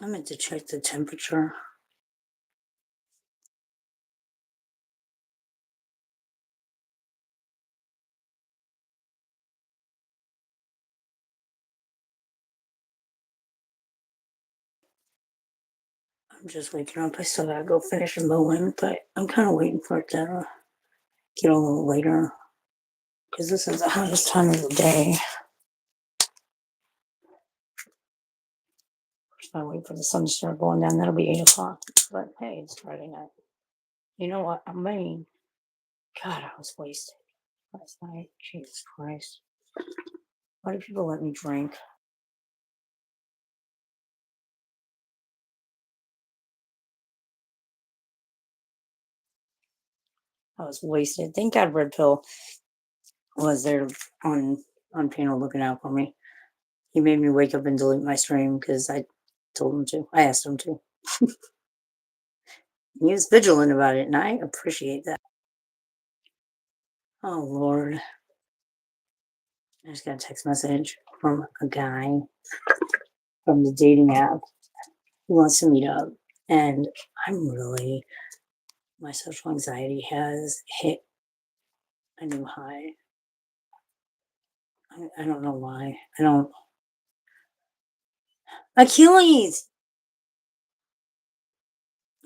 I meant to check the temperature. I'm just waking up. I still gotta go finish mowing, but I'm kind of waiting for it to get a little later because this is the hottest time of the day. I wait for the sun to start going down. That'll be 8 o'clock. But hey, it's Friday night. You know what? I mean, God, I was wasted last night. Jesus Christ. Why do people let me drink? I was wasted. Thank God Red Pill was there on panel looking out for me. He made me wake up and delete my stream because I told him to. I asked him to. He was vigilant about it, and I appreciate that. Oh Lord. I just got a text message from a guy from the dating app who wants to meet up. And my social anxiety has hit a new high. I don't know why. Achilles!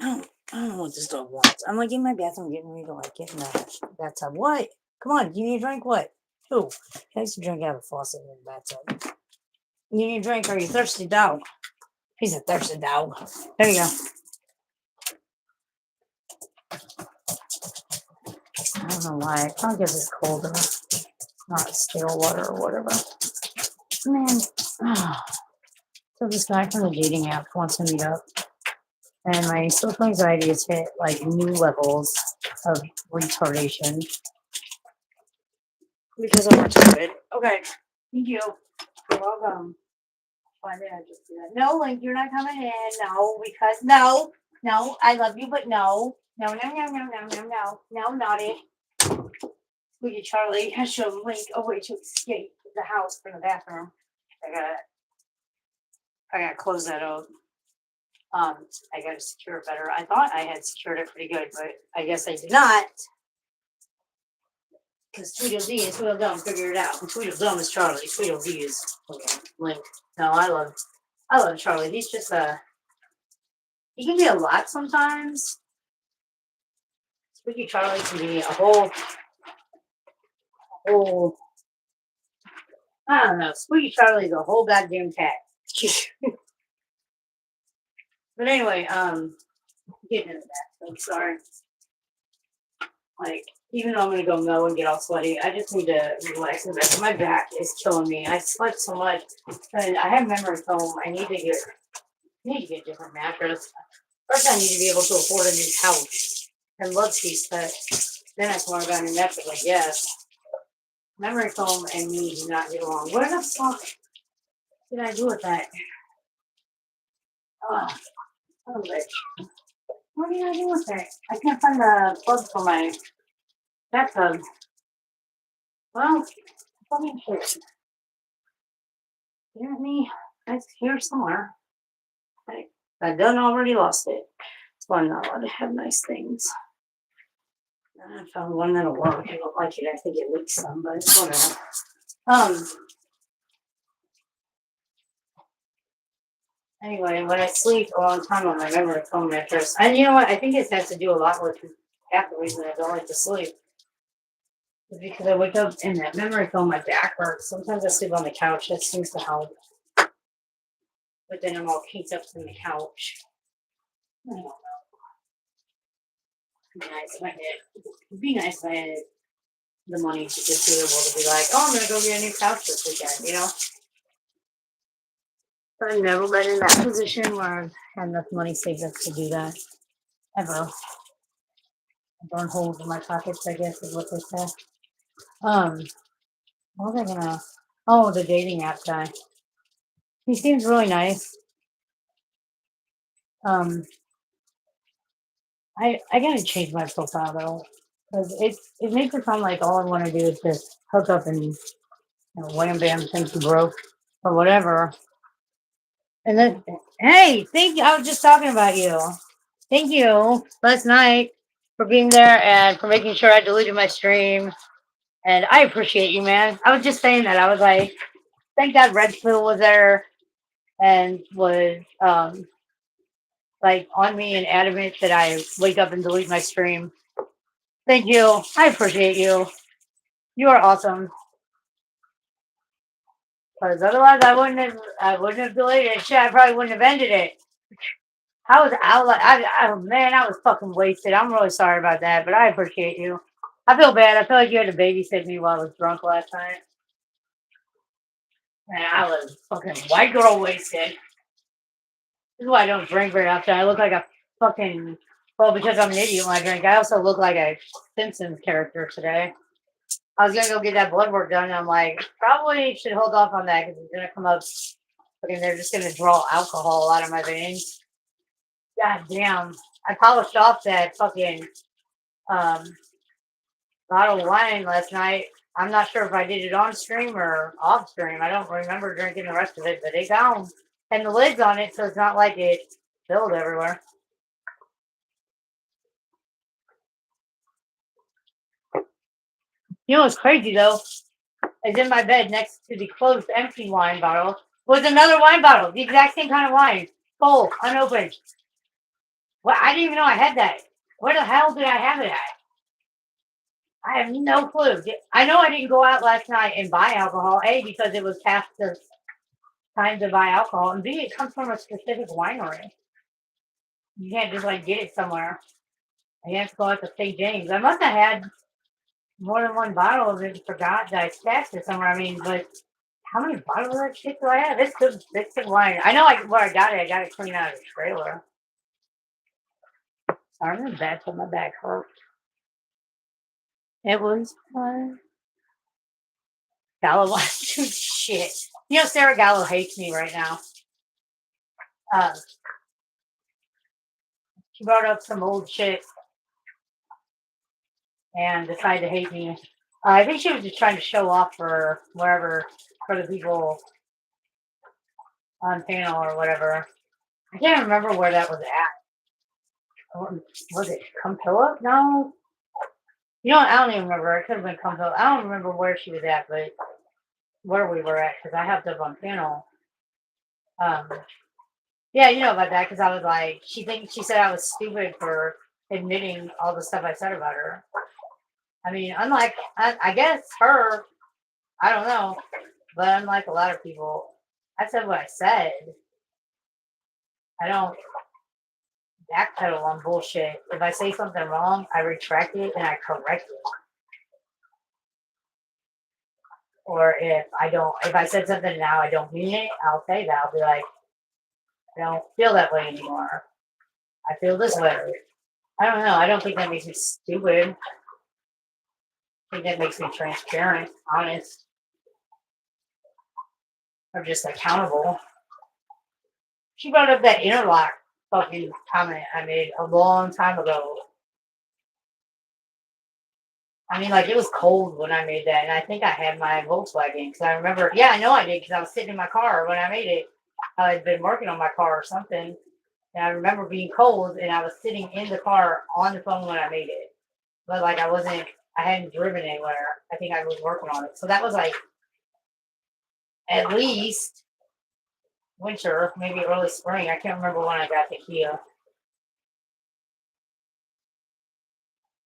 I don't know what this dog wants. I'm like in my bathroom getting ready to like get in the bathtub. What? Come on, you need a drink? What? Who? He likes to drink out of the faucet in the bathtub. You need a drink? Are you thirsty, dog? He's a thirsty dog. There you go. I don't know why. I probably because it's colder, not stale water or whatever. Man, so this guy from the dating app wants to meet up, and my social anxiety has hit like new levels of retardation because I'm retarded. Okay, thank you. You're welcome. Why did I just do that? No, Link, you're not coming in. No, because no, I love you, but no, naughty. Look at Charlie has shown Link a way to escape the house from the bathroom. I gotta close that out. I gotta secure it better. I thought I had secured it pretty good, but I guess I did not. Because Tweedledee and Tweedledum figured it out. And Tweedledum is Charlie. Tweedledee is Link. No, I love Charlie. He's just he can be a lot sometimes. Spooky Charlie can be a whole I don't know. Spooky Charlie's a whole goddamn cat. But anyway, getting into that. I'm sorry. Like, even though I'm gonna go mow and get all sweaty, I just need to relax in bed. My back is killing me. I slept so much, and I have memory foam. I need to get a different mattress. First, I need to be able to afford a new couch and love peace, but then I thought about a new mattress. Like, yes, memory foam and me do not get along. What the fuck did I do with that? Oh, bitch. What did I do with that? I can't find the plug for my bathtub. Well, fucking shit. Apparently, it's here somewhere. I done already lost it. So I'm not allowed to have nice things. I found one that'll work. I don't like it. I think it leaks some, but it's whatever. Anyway, when I sleep a long time on my memory foam mattress, and you know what? I think it has to do a lot with half the reason I don't like to sleep is because I wake up and that memory foam, my back hurts. Sometimes I sleep on the couch. That seems to help. But then I'm all kinked up from the couch. I don't know. It'd be nice if I had the money to just be able to be like, oh, I'm gonna go get a new couch this weekend, you know? But I've never been in that position where I've had enough money saved up to do that. Ever. I burn holes in my pockets, I guess is what they say. What was I gonna the dating app guy. He seems really nice. I gotta change my profile though. Because it makes it sound like all I want to do is just hook up and wham bam think you broke or whatever. And then, hey, thank you. I was just talking about you. Thank you last night for being there and for making sure I deleted my stream. And I appreciate you, man. I was just saying that. I was like, thank God Red Pill was there and was like on me and adamant that I wake up and delete my stream. Thank you. I appreciate you. You are awesome. Because otherwise I wouldn't have deleted it. Shit, I probably wouldn't have ended it. Man, I was fucking wasted. I'm really sorry about that, but I appreciate you. I feel bad. I feel like you had to babysit me while I was drunk last night. And I was fucking white girl wasted. This is why I don't drink very often. I look like a fucking, well, because I'm an idiot when I drink. I also look like a Simpsons character today. I was gonna go get that blood work done. And I'm like, probably should hold off on that because it's gonna come up. Fucking, they're just gonna draw alcohol out of my veins. God damn! I polished off that fucking um, bottle of wine last night. I'm not sure if I did it on stream or off stream. I don't remember drinking the rest of it, but it gone. And the lid's on it, so it's not like it spilled everywhere. You know what's crazy though? Is in my bed next to the closed empty wine bottle was another wine bottle, the exact same kind of wine, full, unopened. Well, I didn't even know I had that. Where the hell did I have it at? I have no clue. I know I didn't go out last night and buy alcohol. A, because it was past the time to buy alcohol, and B, it comes from a specific winery. You can't just like get it somewhere. You have to go out to St. James. I must have had more than one bottle of it and forgot that I stashed it somewhere. I mean, but how many bottles of that shit do I have? It's good wine. I know where I got it. I got it clean out of the trailer. I'm in bed, but my back hurt. It was fun. Gallo wants to shit. You know, Sarah Gallo hates me right now. Uh, she brought up some old shit and decided to hate me. I think she was just trying to show off for wherever, for the people on panel or whatever. I can't remember where that was at. Was it Campilla? No. You know what? I don't even remember. It could have been Campilla. I don't remember where she was at, but where we were at because I helped up on panel. Um, yeah, you know about that because I was like, she said I was stupid for admitting all the stuff I said about her. I mean, unlike I guess her, I don't know, but unlike a lot of people, I said what I said. I don't backpedal on bullshit. If I say something wrong, I retract it and I correct it. Or if I said something now I don't mean it, I'll say that. I'll be like, I don't feel that way anymore. I feel this way. I don't know. I don't think that makes me stupid. I think that makes me transparent, honest, or just accountable. She brought up that interlock fucking comment I made a long time ago. I mean, like it was cold when I made that, and I think I had my Volkswagen because I remember. Yeah, I know I did because I was sitting in my car when I made it. I had been working on my car or something, and I remember being cold, and I was sitting in the car on the phone when I made it. But like I wasn't, I hadn't driven anywhere. I think I was working on it, so that was like at least winter, maybe early spring. I can't remember when I got the Kia.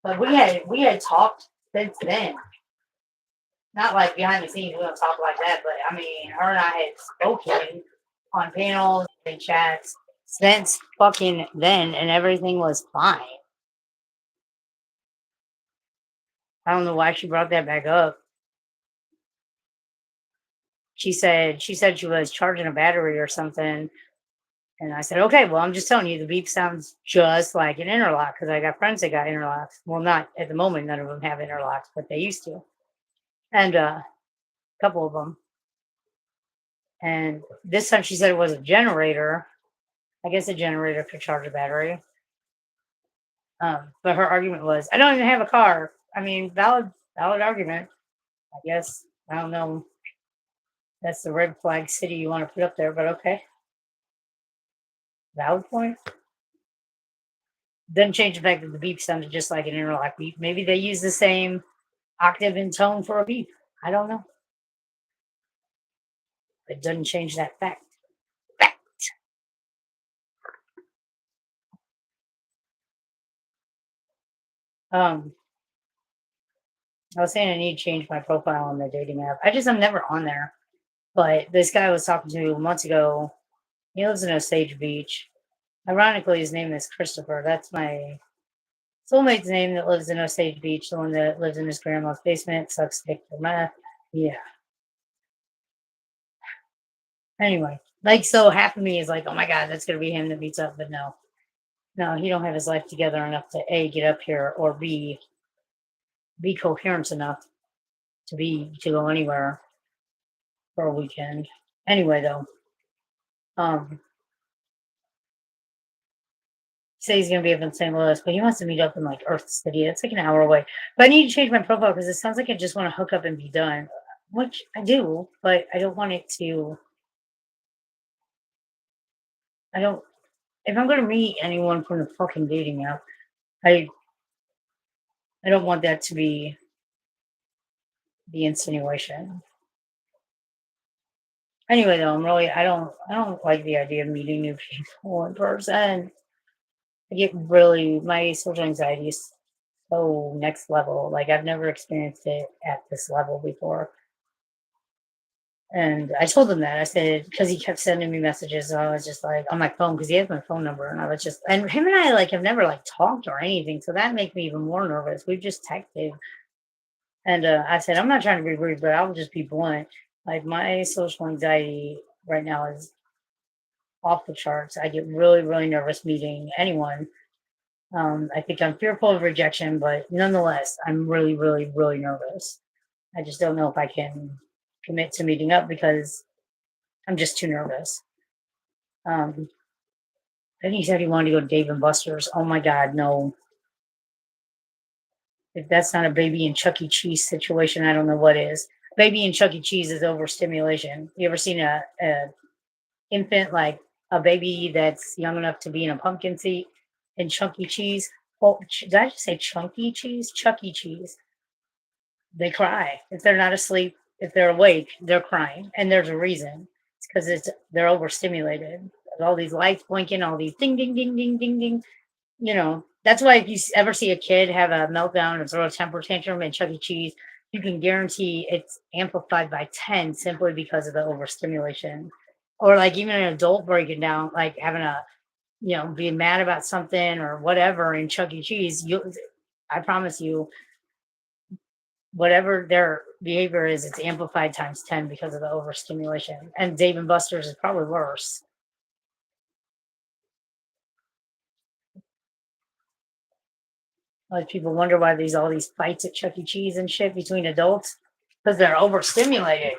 But we had talked since then. Not like behind the scenes, we don't talk like that, but I mean, her and I had spoken on panels and chats since fucking then, and everything was fine. I don't know why she brought that back up. She said she was charging a battery or something, and I said, okay, well, I'm just telling you, the beep sounds just like an interlock because I got friends that got interlocks. Well, not at the moment, none of them have interlocks, but they used to, and a couple of them. And this time she said it was a generator. I guess a generator could charge a battery. But her argument was, I don't even have a car. I mean, valid argument. I guess. I don't know. That's the red flag city you want to put up there, but okay. Valid point. Doesn't change the fact that the beep sounded just like an interlock beep. Maybe they use the same octave and tone for a beep. I don't know. It doesn't change that fact. Um, I was saying I need to change my profile on the dating app. I'm never on there. But this guy I was talking to months ago, he lives in Osage Beach. Ironically, his name is Christopher. That's my soulmate's name that lives in Osage Beach, the one that lives in his grandma's basement, sucks dick for meth. Yeah. Anyway, like, so half of me is like, oh my God, that's going to be him that meets up. But no, no, he don't have his life together enough to A, get up here, or B, be coherent enough to go anywhere for a weekend. Anyway, though, um, say he's gonna be up in St. Louis, but he wants to meet up in like Earth City. It's like an hour away. But I need to change my profile because it sounds like I just want to hook up and be done, which I do, but I don't want it to. I don't. If I'm gonna meet anyone from the fucking dating app, I I don't want that to be the insinuation. Anyway, though, I don't like the idea of meeting new people in person. I get really my social anxiety is so next level. Like I've never experienced it at this level before. And I told him that. I said, because he kept sending me messages. So I was just like on my phone because he has my phone number. And I was just, and him and I like have never like talked or anything. So that makes me even more nervous. We've just texted. And I said, I'm not trying to be rude, but I'll just be blunt. Like my social anxiety right now is off the charts. I get really, really nervous meeting anyone. I think I'm fearful of rejection, but nonetheless, I'm really, really, really nervous. I just don't know if I can commit to meeting up because I'm just too nervous. Um, then he said he wanted to go to Dave and Buster's. Oh my God, no. If that's not a baby and Chuck E. Cheese situation, I don't know what is. Baby and Chuck E. Cheese is overstimulation. You ever seen a infant, like a baby that's young enough to be in a pumpkin seat in Chuck E. Cheese? Oh, did I just say Chunky Cheese? Chuck E. Cheese. They cry. If they're not asleep, if they're awake, they're crying. And there's a reason. It's because they're overstimulated. All these lights blinking, all these ding ding ding ding ding ding. That's why if you ever see a kid have a meltdown or throw a temper tantrum in Chuck E. Cheese, you can guarantee it's amplified by 10 simply because of the overstimulation. Or like even an adult breaking down, like having being mad about something or whatever in Chuck E. Cheese, I promise you, whatever their behavior is, it's amplified times 10 because of the overstimulation. And Dave and Buster's is probably worse. Like people wonder why there's all these fights at Chuck E. Cheese and shit between adults because they're overstimulated.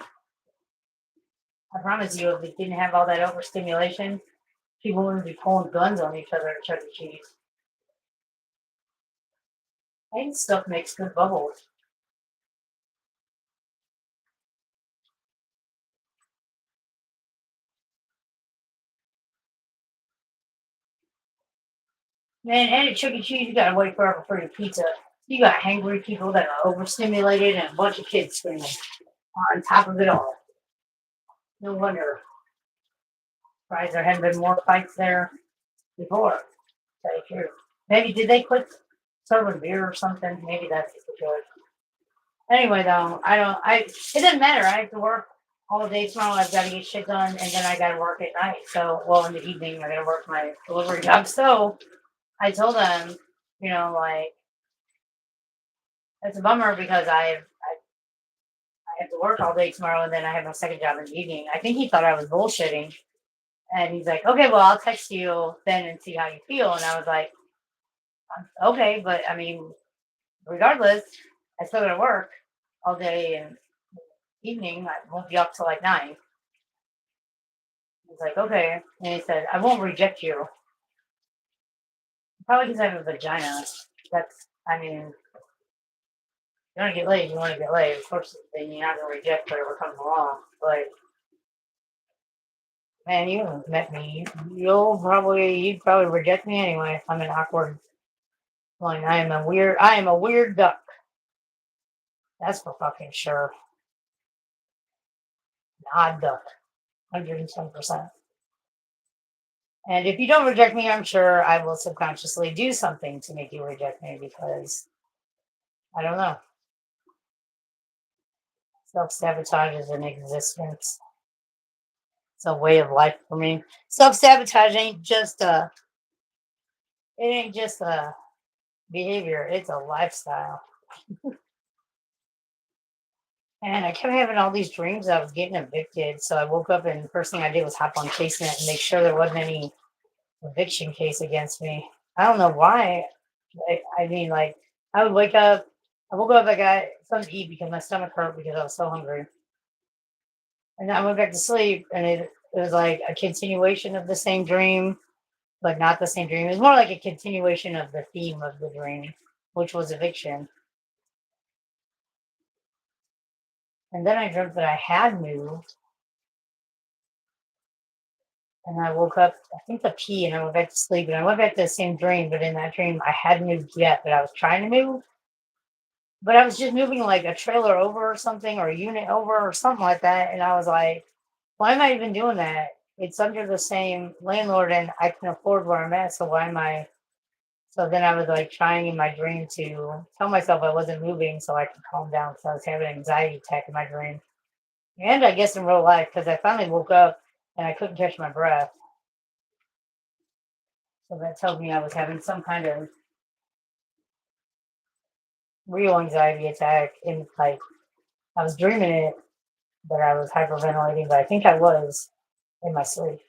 I promise you, if they didn't have all that overstimulation, people wouldn't be pulling guns on each other at Chuck E. Cheese. And stuff makes good bubbles. Man, and at Chuck E. Cheese, you gotta wait forever for your pizza. You got hangry people that are overstimulated and a bunch of kids screaming on top of it all. No wonder. Surprised there hadn't been more fights there before. To tell you the truth. Maybe did they quit serving beer or something? Maybe that's the situation. Anyway, though, it doesn't matter. I have to work all day tomorrow. I've got to get shit done, and then I got to work at night. So, well, in the evening, I got to work my delivery job. So, I told them, like, it's a bummer because I have to work all day tomorrow, and then I have my second job in the evening. I think he thought I was bullshitting. And he's like, okay, well, I'll text you then and see how you feel. And I was like, okay, but I mean, regardless, I still got to work all day and evening. I won't be up till like 9. He's like, okay. And he said, I won't reject you. Probably because I have a vagina. I mean, you want to get laid, you want to get laid. Of course, then you're not going to reject whatever comes along. But Man, you haven't met me. You'd probably reject me anyway if I'm an awkward one. I am a weird duck. That's for fucking sure. An odd duck. 110%. And if you don't reject me, I'm sure I will subconsciously do something to make you reject me because I don't know. Self sabotage is an existence. It's a way of life for me. Self sabotage ain't just a behavior. It's a lifestyle. And I kept having all these dreams I was getting evicted. So I woke up and the first thing I did was hop on Casenet and make sure there wasn't any eviction case against me. I don't know why. I mean, like, I would wake up. I woke up. I got something to eat because my stomach hurt because I was so hungry. And then I went back to sleep, and it was like a continuation of the same dream, but not the same dream. It was more like a continuation of the theme of the dream, which was eviction. And then I dreamt that I had moved, and I woke up, I think to pee, and I went back to sleep, and I went back to the same dream, but in that dream, I hadn't moved yet, but I was trying to move. But I was just moving like a trailer over or something, or a unit over or something like that. And I was like, why am I even doing that? It's under the same landlord and I can afford where I'm at. So why am I? So then I was like trying in my dream to tell myself I wasn't moving so I could calm down because I was having an anxiety attack in my dream. And I guess in real life because I finally woke up and I couldn't catch my breath. So that tells me I was having some kind of real anxiety attack. And like I was dreaming it, but I was hyperventilating, but I think I was in my sleep.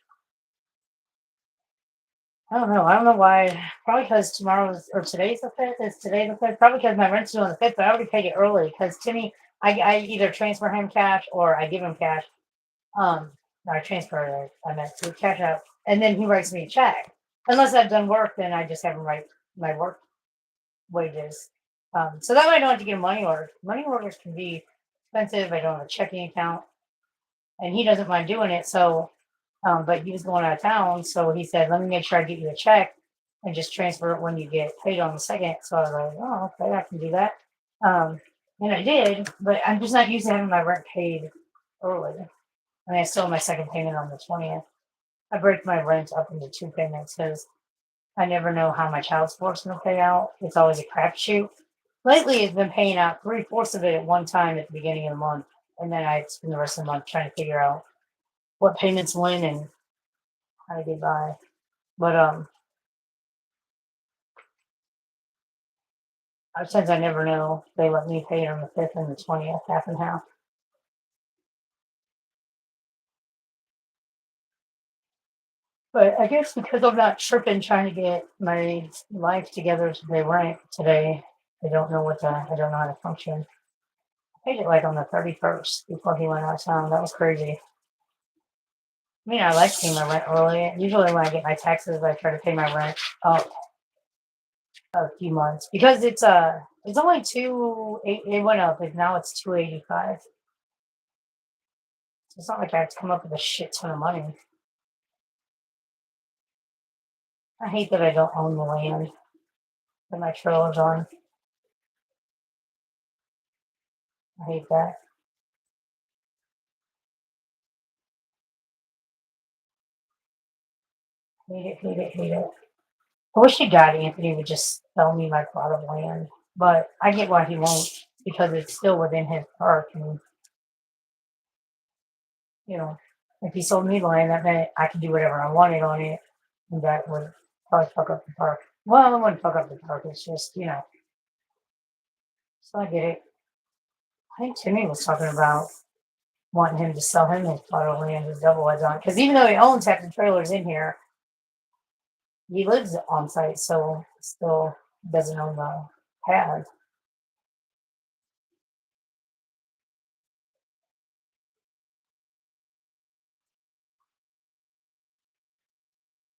I don't know. I don't know why. Probably because tomorrow's or today's the fifth. Is today the fifth? Probably because my rent's due on the fifth. But I already paid it early because Timmy, I either transfer him cash or I give him cash. No, I transfer it. I meant to cash out, and then he writes me a check. Unless I've done work, then I just have him write my work wages. So that way I don't have to get a money order. Money orders can be expensive. I don't have a checking account, and he doesn't mind doing it. So but he was going out of town, so he said, "Let me make sure I get you a check and just transfer it when you get paid on the second." So I was like, "Oh, okay, I can do that." Um, and I did, but I'm just not used to having my rent paid early. And I still have my second payment on the 20th. I break my rent up into two payments because I never know how my child support's going to pay out. It's always a crapshoot. Lately, it's been paying out three-fourths of it at one time at the beginning of the month, and then I spend the rest of the month trying to figure out what payments when and how to get by. But since I never know, they let me pay it on the 5th and the 20th, half and half. But I guess because I'm not tripping trying to get my life together to pay rent today, I don't know how to function. I paid it like on the 31st before he went out of town. That was crazy. I mean, I like paying my rent early. Usually when I get my taxes, I try to pay my rent up a few months because it's only it went up, and now it's 285. So it's not like I have to come up with a shit ton of money. I hate that I don't own the land that my trailer's on. I hate that. Hate it, hate it, hate it. I wish to God Anthony would just sell me my plot of land, but I get why he won't because it's still within his park. And, you know, if he sold me the land, that meant I could do whatever I wanted on it. And that would probably fuck up the park. Well, it wouldn't fuck up the park. It's just, so I get it. I think Timmy was talking about wanting him to sell him his plot of land, his double edged on. Because even though he owns half the trailers in here, he lives on site, so still doesn't own the pad.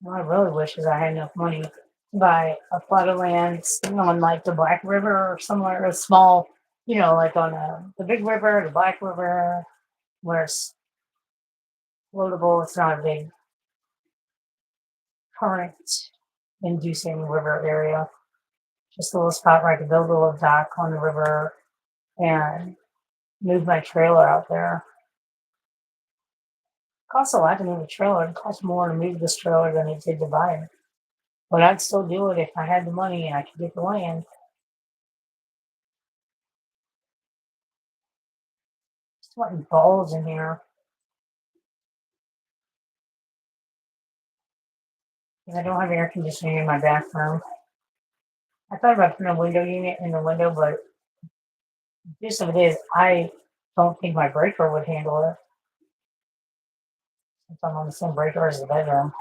What I really wish is I had enough money to buy a plot of land on like the Black River or somewhere, a small, like on the Big River, the Black River, where floatable. It's not a big current inducing river area. Just a little spot where I could build a little dock on the river and move my trailer out there. It costs a lot to move a trailer. It costs more to move this trailer than it did to buy it. But I'd still do it if I had the money and I could get the land. Just wanting balls in here. Because I don't have air conditioning in my bathroom. I thought about putting a window unit in the window, but the gist of it is I don't think my breaker would handle it. If I'm on the same breaker as the bedroom.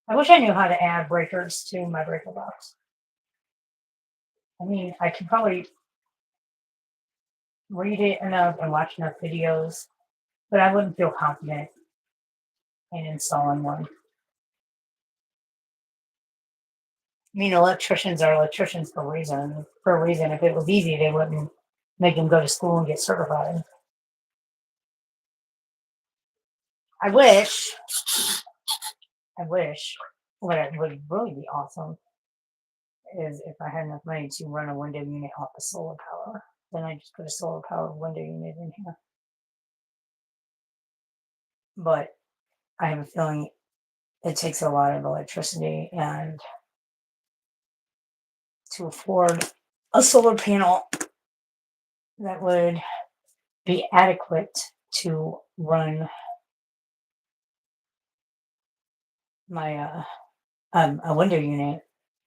I wish I knew how to add breakers to my breaker box. I mean, I could probably read it enough and watch enough videos, but I wouldn't feel confident in installing one. I mean, electricians are electricians for a reason. For a reason, if it was easy, they wouldn't make them go to school and get certified. I wish. I wish. What would really be awesome is if I had enough money to run a window unit off of solar power. Then I just put a solar powered window unit in here. But I have a feeling it takes a lot of electricity and to afford a solar panel that would be adequate to run my a window unit,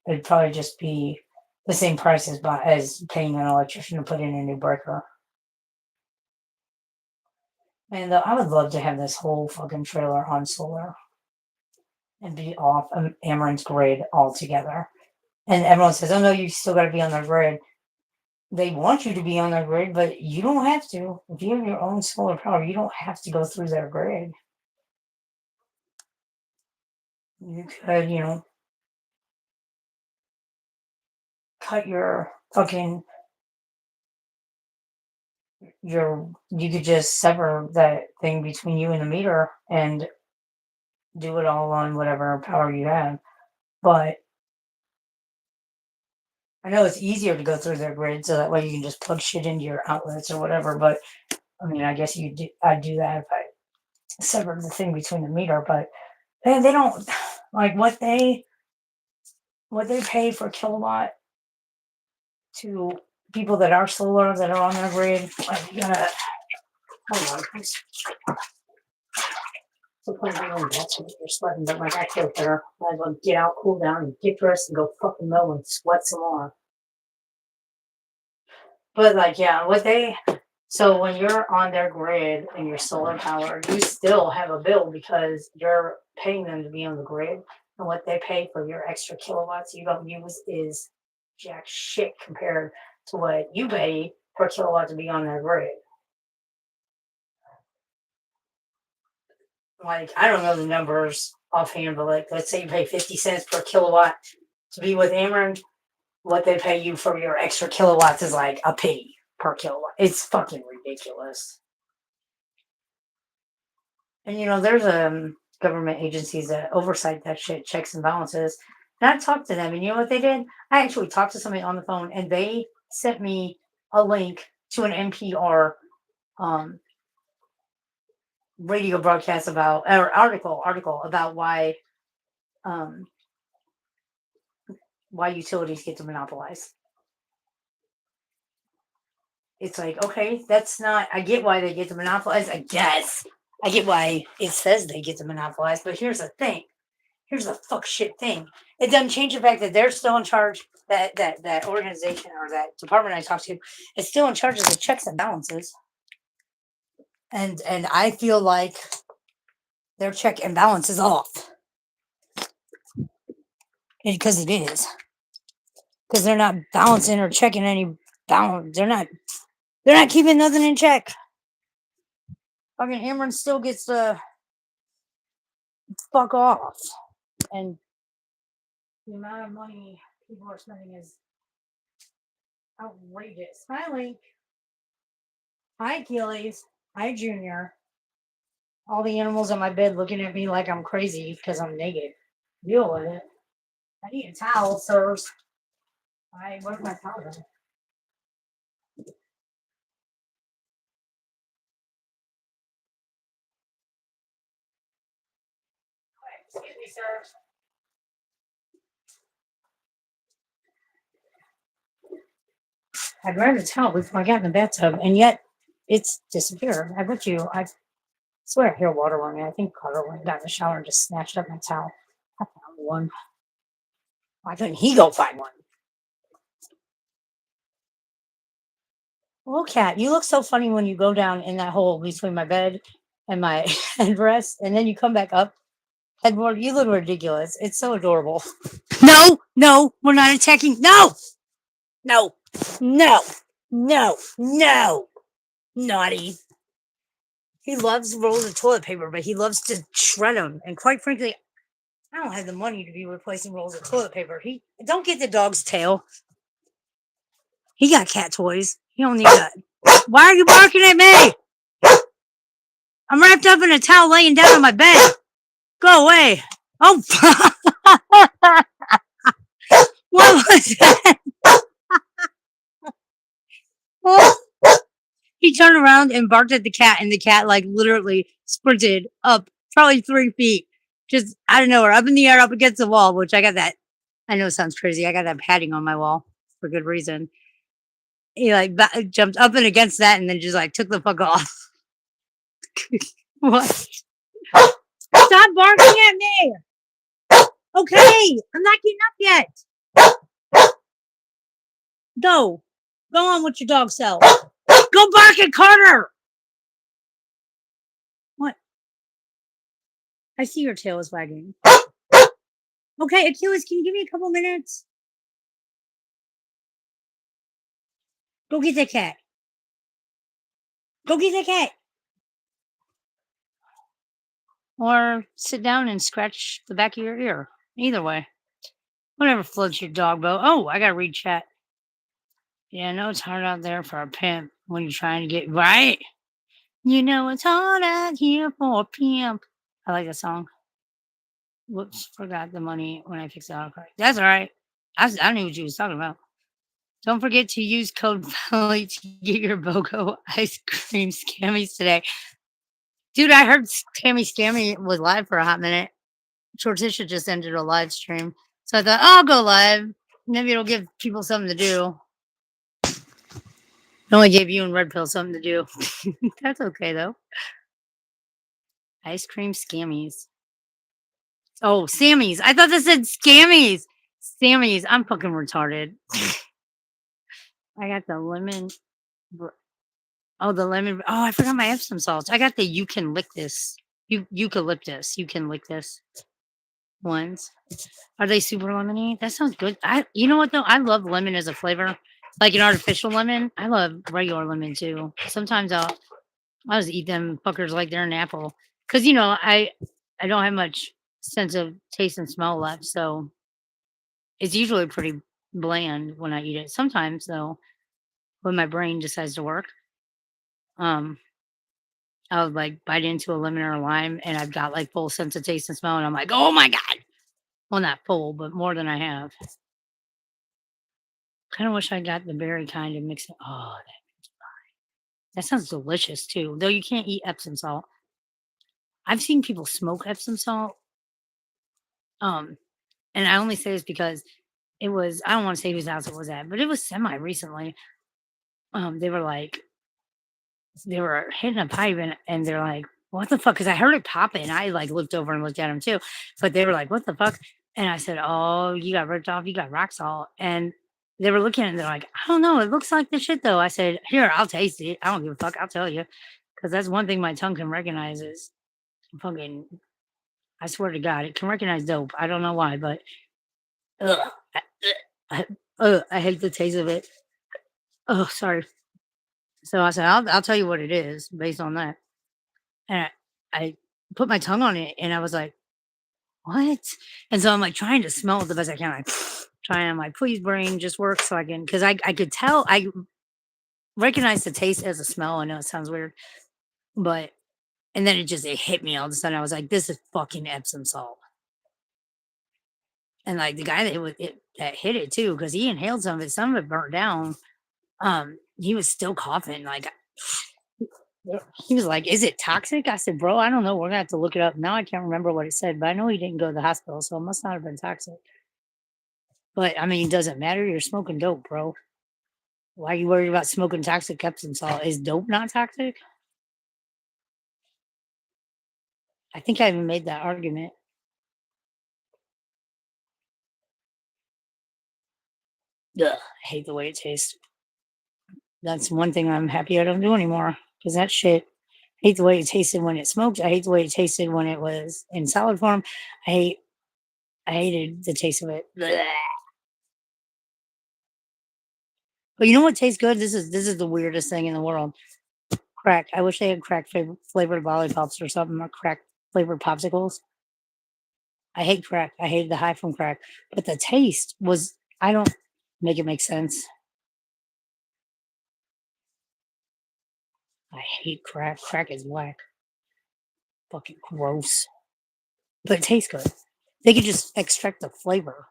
it'd probably just be the same price as paying an electrician to put in a new breaker. And I would love to have this whole fucking trailer on solar and be off Amarin's grid altogether. And everyone says, "Oh no, you still got to be on their grid." They want you to be on their grid, but you don't have to. If you have your own solar power, you don't have to go through their grid. You could, cut your fucking you could just sever that thing between you and the meter and do it all on whatever power you have. But I know it's easier to go through their grid so that way you can just plug shit into your outlets or whatever. But I mean, I guess I'd do that if I severed the thing between the meter. But they don't like what they pay for kilowatt to people that are solar that are on their grid. Like, you gotta hold on. Sometimes I don't that's what you're sweating, but like I feel better. I will get out, cool down, and get dressed and go fucking mow and sweat some more. But like, yeah, so when you're on their grid and you're solar power, you still have a bill because you're paying them to be on the grid. And what they pay for your extra kilowatts you don't use is jack shit compared to what you pay per kilowatt to be on their grid. Like, I don't know the numbers offhand, but like, let's say you pay 50 cents per kilowatt to be with Ameren. What they pay you for your extra kilowatts is like a penny per kilowatt. It's fucking ridiculous. And there's government agencies that oversight that shit, checks and balances. And I talked to them, and you know what they did? I actually talked to somebody on the phone, and they sent me a link to an NPR radio broadcast about or article about um, why utilities get to monopolize. It's like, okay, that's not. I get why they get to monopolize. I guess I get why it says they get to monopolize, but here's the thing. Here's the fuck shit thing. It doesn't change the fact that they're still in charge. That organization or that department I talked to is still in charge of the checks and balances. And I feel like their check and balance is off. Because it is. Because they're not balancing or checking any balance. They're not keeping nothing in check. Fucking Ameren still gets to fuck off. And the amount of money people are spending is outrageous. Hi, Link. Hi, Achilles. Hi, Junior. All the animals on my bed looking at me like I'm crazy because I'm naked. Deal with it. I need a towel, sirs. Where's my towel? Excuse me, sir. I'd rather towel before I got in the bathtub, and yet it's disappeared. I bet you, I swear I hear water running. I think Carter went got in the shower and just snatched up my towel. I found one. Why couldn't he go find one? Well, cat, you look so funny when you go down in that hole between my bed and my headrest, and then you come back up headboard. You look ridiculous. It's so adorable. No, no, we're not attacking. No, no, no, no, no. Naughty. He loves rolls of toilet paper, but he loves to shred them. And quite frankly, I don't have the money to be replacing rolls of toilet paper. He don't get the dog's tail. He got cat toys. He don't need that. Why are you barking at me? I'm wrapped up in a towel laying down on my bed. Go away. Oh, what was that? Oh. He turned around and barked at the cat, and the cat like literally sprinted up probably 3 feet, just out of nowhere, up in the air, up against the wall. Which I got that. I know it sounds crazy. I got that padding on my wall for good reason. He like jumped up and against that, and then just like took the fuck off. What? Stop barking at me! Okay, I'm not getting up yet. Go on with your dog self. Go bark at Carter. What? I see your tail is wagging. Okay, Achilles, can you give me a couple minutes? Go get that cat. Go get that cat. Or sit down and scratch the back of your ear. Either way. Whatever floats your dog boat. Oh, I gotta read chat. Yeah, I know it's hard out there for a pimp when you're trying to get right. You know it's hard out here for a pimp. I like that song. Whoops, forgot the money when I fixed the autocorrect. That's all right. I knew what you was talking about. Don't forget to use code Valley to get your BOGO ice cream scammies today. Dude, I heard Tammy Scammy was live for a hot minute. Shortisha just ended a live stream. So I thought, oh, I'll go live. Maybe it'll give people something to do. It only gave you and Red Pill something to do. That's okay, though. Ice cream scammies. Oh, Sammy's. I thought this said scammies. Sammy's. I'm fucking retarded. I got the lemon. Oh, the lemon. Oh, I forgot my Epsom salts. I got the you can lick this. Eucalyptus. You can lick this ones. Are they super lemony? That sounds good. You know what though? I love lemon as a flavor. Like an artificial lemon. I love regular lemon too. Sometimes I'll just eat them fuckers like they're an apple. Cause I don't have much sense of taste and smell left. So it's usually pretty bland when I eat it. Sometimes though, when my brain decides to work, um, I'll like bite into a lemon or a lime and I've got like full sense of taste and smell and I'm like, oh my God. Well, not full, but more than I have. Kind of wish I got the berry kind and mix it. Oh, that sounds delicious too. Though you can't eat Epsom salt. I've seen people smoke Epsom salt. Um, and I only say this because it was, I don't want to say whose house it was at, but it was semi recently. They were like, they were hitting a pipe and they're like, what the fuck? Because I heard it popping. And I like looked over and looked at them too. But they were like, what the fuck? And I said, oh, you got ripped off. You got rock salt. And they were looking at it and they're like, I don't know. It looks like the shit though. I said, here, I'll taste it. I don't give a fuck. I'll tell you. Because that's one thing my tongue can recognize is fucking, I swear to God, it can recognize dope. I don't know why, but ugh, I hate the taste of it. Oh, sorry. So I said, I'll tell you what it is based on that. And I put my tongue on it and I was like, what? And so I'm like trying to smell it the best I can. Like, trying, I'm like, please, brain, just work so I can, because I could tell, I recognize the taste as a smell. I know it sounds weird, but And then it hit me all of a sudden. I was like, this is fucking Epsom salt. And like the guy that hit it too, because he inhaled some of it burnt down. He was still coughing. Like he was like, "Is it toxic?" I said, "Bro, I don't know. We're gonna have to look it up." Now I can't remember what it said, but I know he didn't go to the hospital, so it must not have been toxic. But I mean, it doesn't matter. You're smoking dope, bro. Why are you worried about smoking toxic Epsom salt? Is dope not toxic? I think I even made that argument. Ugh, I hate the way it tastes. That's one thing I'm happy I don't do anymore because that shit. I hate the way it tasted when it smoked. I hate the way it tasted when it was in solid form. I hate. I hated the taste of it. Blech. But you know what tastes good? This is the weirdest thing in the world. Crack. I wish they had crack flavored lollipops or something, or crack flavored popsicles. I hate crack. I hated the high from crack, but the taste was. I don't make it make sense. I hate crack. Crack is whack. Fucking gross. But it tastes good. They could just extract the flavor,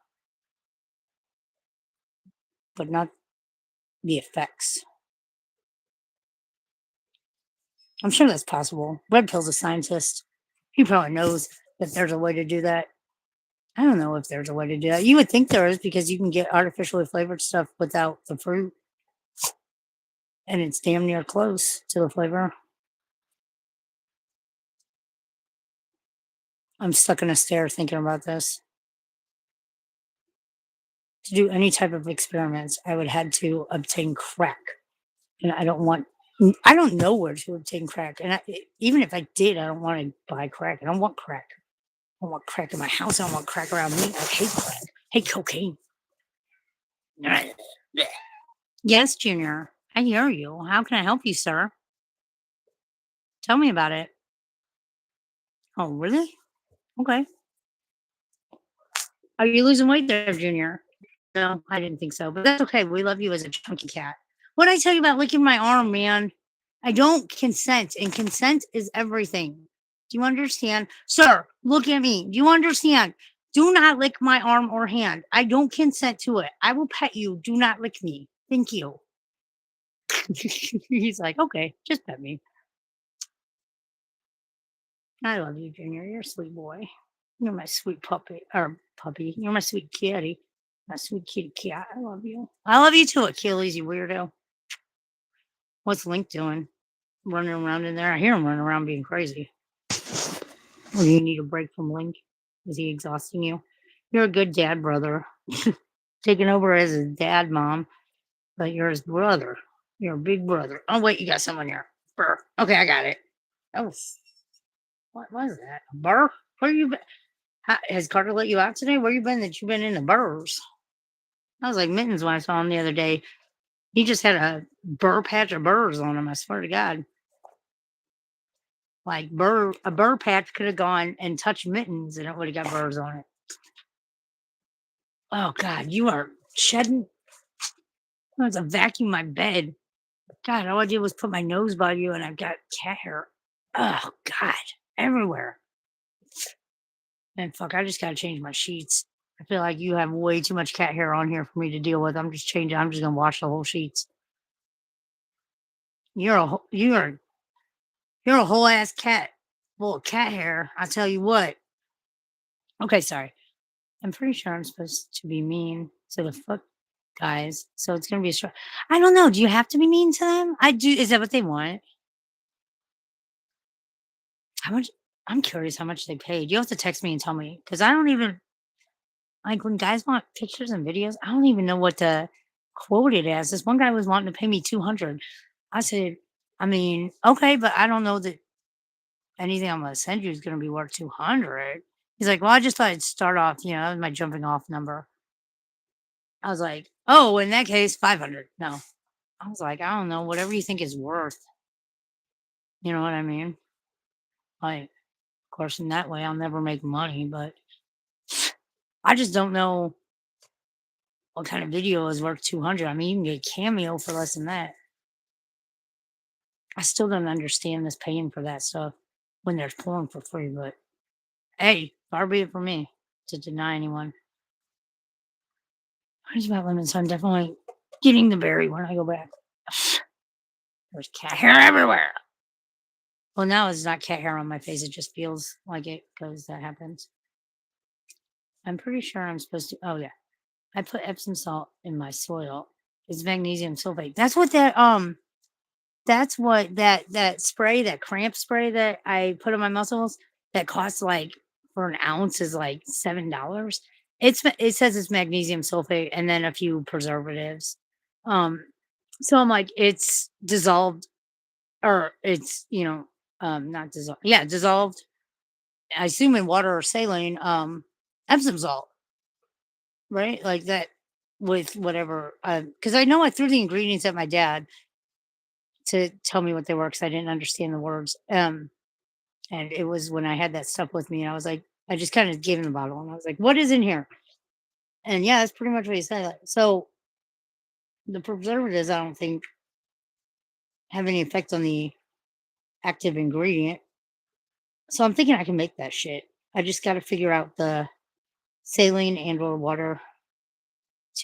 but not the effects. I'm sure that's possible. Red Pill's a scientist. He probably knows that there's a way to do that. I don't know if there's a way to do that. You would think there is because you can get artificially flavored stuff without the fruit, and it's damn near close to the flavor. I'm stuck in a stare thinking about this. To do any type of experiments, I would have to obtain crack, and I don't know where to obtain crack, and even if I did, I don't want to buy crack. I don't want crack. I don't want crack in my house. I don't want crack around me. I hate crack. I hate cocaine. Yes, Junior. I hear you. How can I help you, sir? Tell me about it. Oh, really? Okay. Are you losing weight there, Junior? No, I didn't think so, but that's okay. We love you as a chunky cat. What did I tell you about licking my arm, man? I don't consent, and consent is everything. Do you understand? Sir, look at me. Do you understand? Do not lick my arm or hand. I don't consent to it. I will pet you. Do not lick me. Thank you. He's like, okay, just pet me. I love you, Junior. You're a sweet boy. You're my sweet puppy. You're my sweet kitty. My sweet kitty cat. I love you. I love you too, Achilles, you weirdo. What's Link doing? Running around in there? I hear him running around being crazy. Or do you need a break from Link? Is he exhausting you? You're a good dad, brother. Taking over as his dad, mom, but you're his brother. You're a big brother. Oh, wait, you got someone here. Burr. Okay, I got it. Oh, what was that? A burr? Where you been? Has Carter let you out today? Where you been that you've been in the burrs? I was like Mittens when I saw him the other day. He just had a burr patch of burrs on him. I swear to God. Like a burr patch could have gone and touched Mittens and it would have got burrs on it. Oh God, you are shedding. I was to vacuum my bed. God, all I did was put my nose by you and I've got cat hair. Oh God, everywhere. And fuck, I just gotta change my sheets. I feel like you have way too much cat hair on here for me to deal with. I'm just changing. I'm just gonna wash the whole sheets. You're a whole ass cat full of cat hair. I tell you what. Okay, sorry. I'm pretty sure I'm supposed to be mean to the fuck guys. So it's gonna be a short. I don't know. Do you have to be mean to them? I do. Is that what they want? How much? I'm curious how much they paid. You have to text me and tell me because I don't even like when guys want pictures and videos. I don't even know what to quote it as. This one guy was wanting to pay me 200. I said, I mean, okay, but I don't know that anything I'm gonna send you is gonna be worth 200. He's like, well, I just thought I'd start off, that was my jumping off number. I was like, oh, in that case, 500. No. I was like, I don't know, whatever you think is worth. You know what I mean? Like, of course, in that way, I'll never make money, but I just don't know what kind of video is worth 200. I mean, you can get Cameo for less than that. I still don't understand this paying for that stuff. when there's porn for free, but hey, far be it for me to deny anyone. Where's about lemon? So I'm definitely getting the berry when I go back. There's cat hair everywhere. Well, now it's not cat hair on my face. It just feels like it because that happens. I'm pretty sure I'm supposed to. Oh yeah, I put Epsom salt in my soil. It's magnesium sulfate. That's what that That's what that spray, that cramp spray that I put on my muscles that costs like for an ounce is like $7. It says it's magnesium sulfate and then a few preservatives. Um, so I'm like, it's dissolved or it's not dissolved. Yeah, dissolved. I assume in water or saline, Epsom salt, right? Like that with whatever. Because I know I threw the ingredients at my dad to tell me what they were because I didn't understand the words. And it was when I had that stuff with me, and I was like, I just kind of gave him the bottle, and I was like, "What is in here?" And yeah, that's pretty much what he said. So the preservatives, I don't think have any effect on the active ingredient. So I'm thinking I can make that shit. I just got to figure out the saline and or water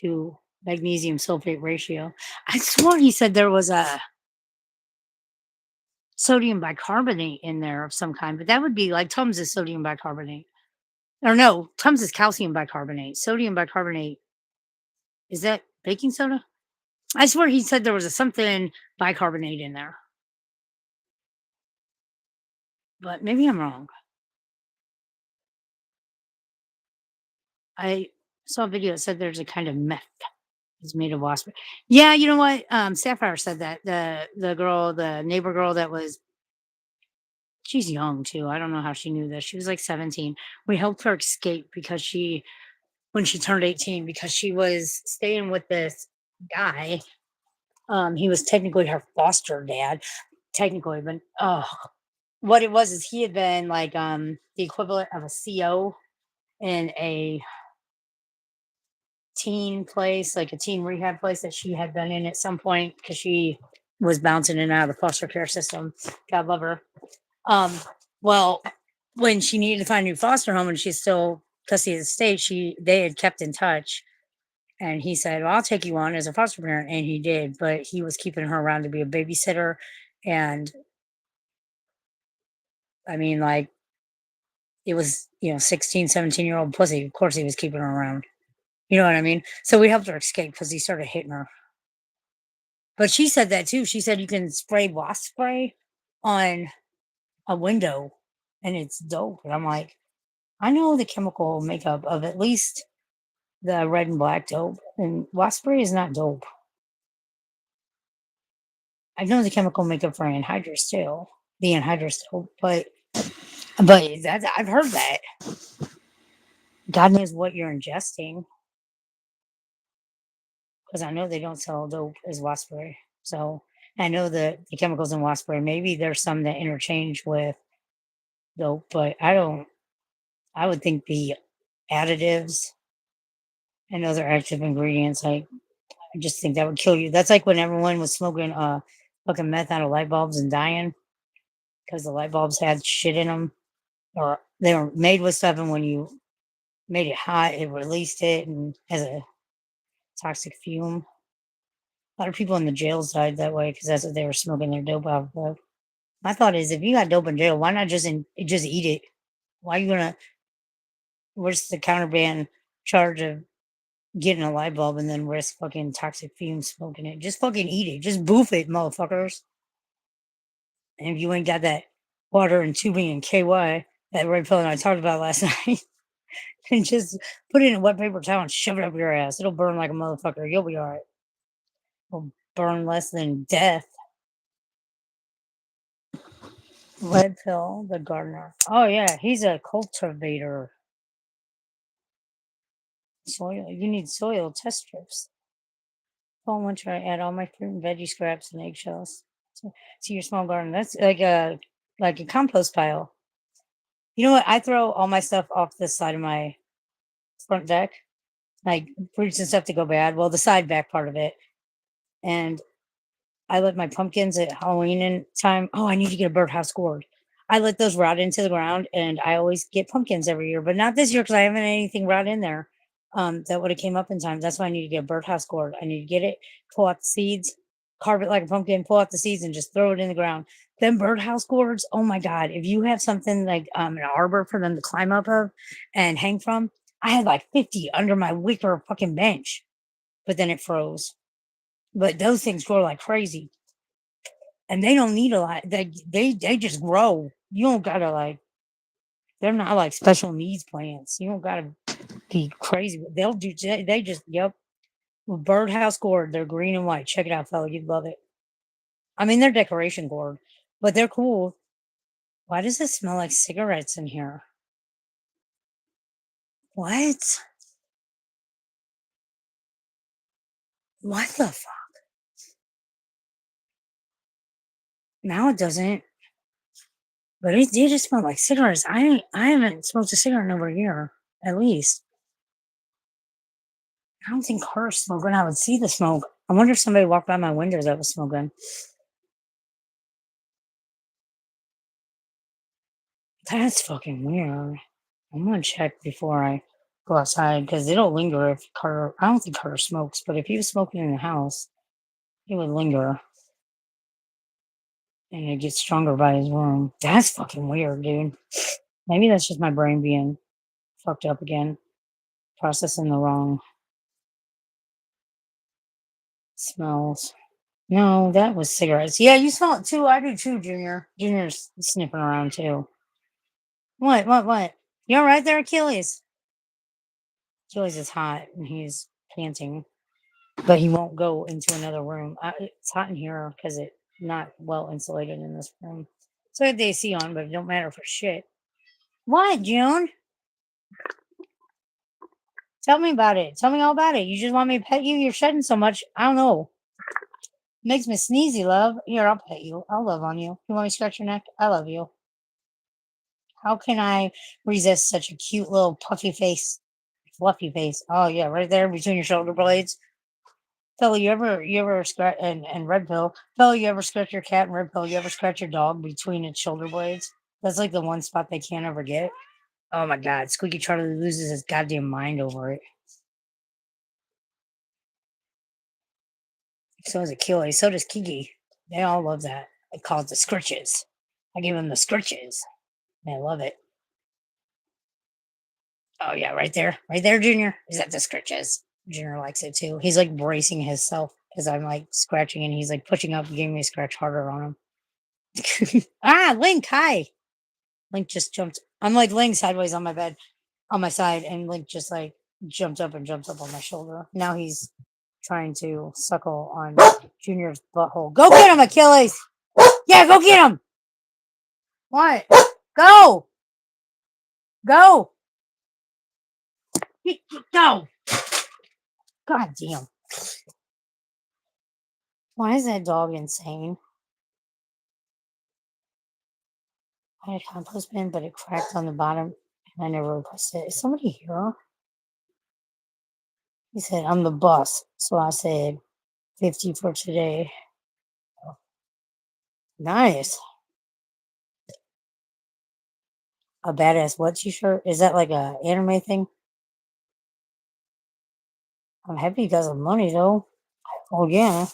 to magnesium sulfate ratio. I swore he said there was a sodium bicarbonate in there of some kind, but that would be like Tums is sodium bicarbonate. Or no, Tums is calcium bicarbonate. Sodium bicarbonate, is that baking soda? I swear he said there was a something bicarbonate in there, but maybe I'm wrong. I saw a video that said there's a kind of meth is made of wasp. Yeah, you know what? Sapphire said that the girl, the neighbor girl that was she's young too. I don't know how she knew this. She was like 17. We helped her escape because she when she turned 18 because she was staying with this guy. He was technically her foster dad, technically, but what it was is he had been like the equivalent of a CO in a teen place, like a teen rehab place that she had been in at some point because she was bouncing in and out of the foster care system. God love her. Um, well, when she needed to find a new foster home and she's still custody of the state, they had kept in touch. And he said, "Well, I'll take you on as a foster parent." And he did, but he was keeping her around to be a babysitter. And I mean, like, it was, 16, 17-year-old pussy. Of course, he was keeping her around. You know what I mean? So we helped her escape because he started hitting her. But she said that too. She said you can spray wasp spray on a window and it's dope. And I'm like, I know the chemical makeup of at least the red and black dope, and wasp spray is not dope. I know the chemical makeup for anhydrous too, the anhydrous dope, but I've heard that. God knows what you're ingesting because I know they don't sell dope as wasp spray. So I know the chemicals in wasp spray. Maybe there's some that interchange with dope, but I don't. I would think the additives and other active ingredients, like I just think that would kill you. That's like when everyone was smoking fucking meth out of light bulbs and dying because the light bulbs had shit in them, or they were made with stuff, and when you made it hot, it released it and as a toxic fume. A lot of people in the jails died that way because that's what they were smoking their dope out of. My thought is, if you got dope in jail, why not just eat it? Why are you gonna? Where's the counterband charge of getting a light bulb and then risk fucking toxic fumes smoking it? Just fucking eat it. Just boof it, motherfuckers. And if you ain't got that water and tubing and KY, that red pill I talked about last night, and just put it in a wet paper towel and shove it up your ass. It'll burn like a motherfucker. You'll be all right. It'll burn less than death. Red pill, the gardener. Oh yeah, he's a cultivator. Soil. You need soil test strips. Fall winter, I add all my fruit and veggie scraps and eggshells to your small garden. That's like a compost pile. You know what? I throw all my stuff off the side of my front deck, like fruits and stuff to go bad. Well, the side back part of it, and I let my pumpkins at Halloween and time. Oh, I need to get a birdhouse gourd. I let those rot into the ground, and I always get pumpkins every year, but not this year because I haven't had anything rot in there. That would have came up in time. That's why I need to get a birdhouse gourd. I need to get it, pull out the seeds, carve it like a pumpkin, pull out the seeds, and just throw it in the ground. Then birdhouse gourds. Oh my god! If you have something like an arbor for them to climb up of and hang from, I had like 50 under my wicker fucking bench, but then it froze. But those things grow like crazy, and they don't need a lot. They just grow. You don't gotta like. They're not like special needs plants. You don't gotta be crazy. They'll do. They just yep. Birdhouse gourd. They're green and white. Check it out, fella. You'd love it. I mean, they're decoration gourd, but they're cool. Why does it smell like cigarettes in here? What? What the fuck? Now it doesn't. But it did just smell like cigarettes. I haven't smoked a cigarette in over a year, at least. I don't think cars smoking. I would see the smoke. I wonder if somebody walked by my windows that was smoking. That's fucking weird. I'm gonna check before I go outside because it'll linger if Carter. I don't think Carter smokes, but if he was smoking in the house, it would linger and it gets stronger by his room. That's fucking weird, dude. Maybe that's just my brain being fucked up again, processing the wrong smells. No, that was cigarettes. Yeah, you smell it too. I do too, Junior. Junior's sniffing around too. What? What? What? You all right there, Achilles? Achilles is hot and he's panting, but he won't go into another room. It's hot in here because it's not well insulated in this room. So I have the AC on, but it don't matter for shit. What, June? Tell me about it. Tell me all about it. You just want me to pet you? You're shedding so much. I don't know. Makes me sneezy, love. Here, I'll pet you. I'll love on you. You want me to scratch your neck? I love you. How can I resist such a cute little puffy face, fluffy face? Oh yeah, right there between your shoulder blades. Fella, you ever scratch and red pill? Fella, you ever scratch your cat and red pill? You ever scratch your dog between its shoulder blades? That's like the one spot they can't ever get. Oh my god, Squeaky Charlie loses his goddamn mind over it. So does Achilles. So does Kiki. They all love that. I call it the scritches. I give them the scritches. They love it. Oh yeah, right there, Junior. Is that the scritches? Junior likes it too. He's like bracing himself as I'm like scratching, and he's like pushing up, getting me to scratch harder on him. Ah, Link, hi. Link just jumped. I'm like laying sideways on my bed, on my side, and Link just like jumped up and jumped up on my shoulder. Now he's trying to suckle on Junior's butthole. Go get him, Achilles. Yeah, go get him. What? Go. Go. Go. God damn. Why is that dog insane? I had a compost bin, but it cracked on the bottom and I never replaced it. Is somebody here? He said, I'm the boss. So I said, 50 for today. Nice. A badass what t-shirt? Is that like a anime thing? I'm happy he got some money though. Oh yeah.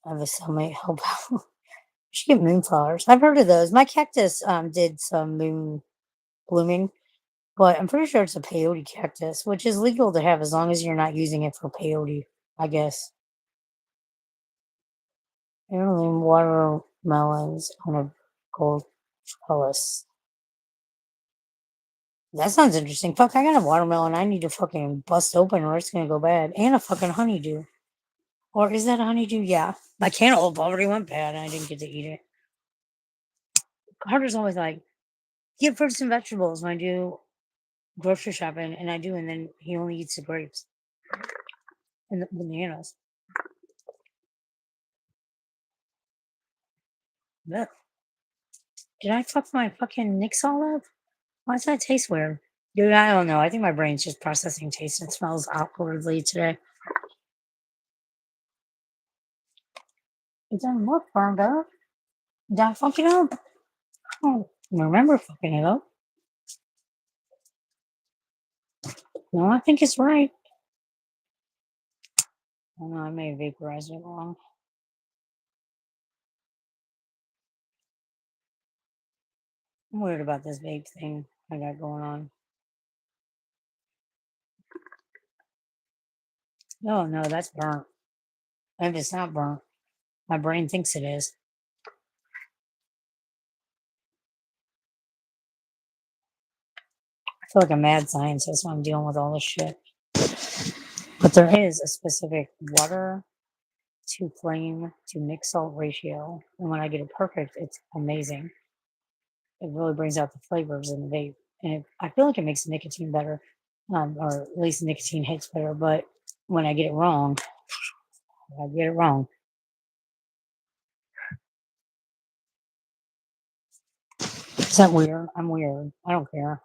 I have a cellmate help out. You should get moonflowers. I've heard of those. My cactus did some moon blooming, but I'm pretty sure it's a peyote cactus, which is legal to have as long as you're not using it for peyote, I guess. Heirloom watermelons on a gold trellis. That sounds interesting. Fuck, I got a watermelon I need to fucking bust open or it's gonna go bad. And a fucking honeydew. Or is that a honeydew? Yeah. My cantaloupe already went bad and I didn't get to eat it. Carter's always like, get fruits and vegetables when I do grocery shopping, and I do, and then he only eats the grapes and the bananas. Ugh. Did I fuck my fucking nicks all up? Why does that taste weird? Dude, I don't know. I think my brain's just processing taste and smells awkwardly today. It doesn't look burned up. Did I fuck it up? I don't remember fucking it up. No, I think it's right. Oh no, I may have vaporized it wrong. I'm weird about this vape thing I got going on. Oh no, that's burnt. If it's not burnt, my brain thinks it is. I feel like a mad scientist when I'm dealing with all this shit. But there is a specific water to flame to mix salt ratio. And when I get it perfect, it's amazing. It really brings out the flavors in the vape. And I feel like it makes nicotine better, or at least nicotine hits better. But when I get it wrong, I get it wrong. Is that weird? I'm weird. I don't care.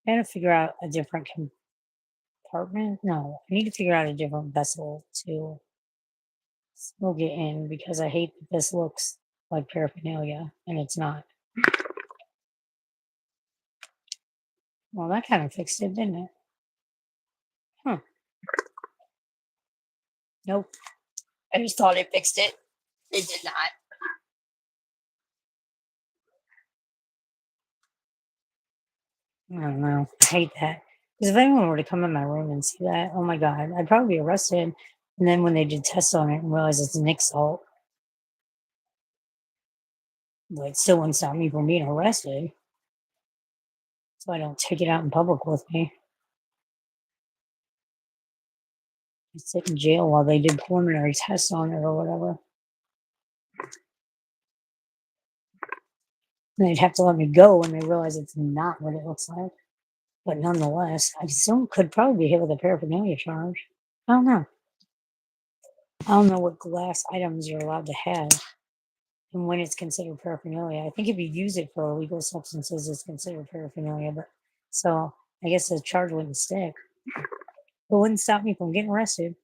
I gotta figure out a different compartment. No, I need to figure out a different vessel to smoke it in because I hate that this looks like paraphernalia and it's not. Well, that kind of fixed it, didn't it? Huh. Nope. I just thought it fixed it. It did not. I don't know. I hate that. Because if anyone were to come in my room and see that, oh my God, I'd probably be arrested. And then when they did tests on it and realized it's Nick salt, well, it still wouldn't stop me from being arrested. So I don't take it out in public with me. I sit in jail while they did preliminary tests on it or whatever. And they'd have to let me go when they realize it's not what it looks like. But nonetheless, I still could probably be hit with a paraphernalia charge. I don't know. I don't know what glass items you're allowed to have and when it's considered paraphernalia. I think if you use it for illegal substances, it's considered paraphernalia. But so I guess the charge wouldn't stick. It wouldn't stop me from getting arrested.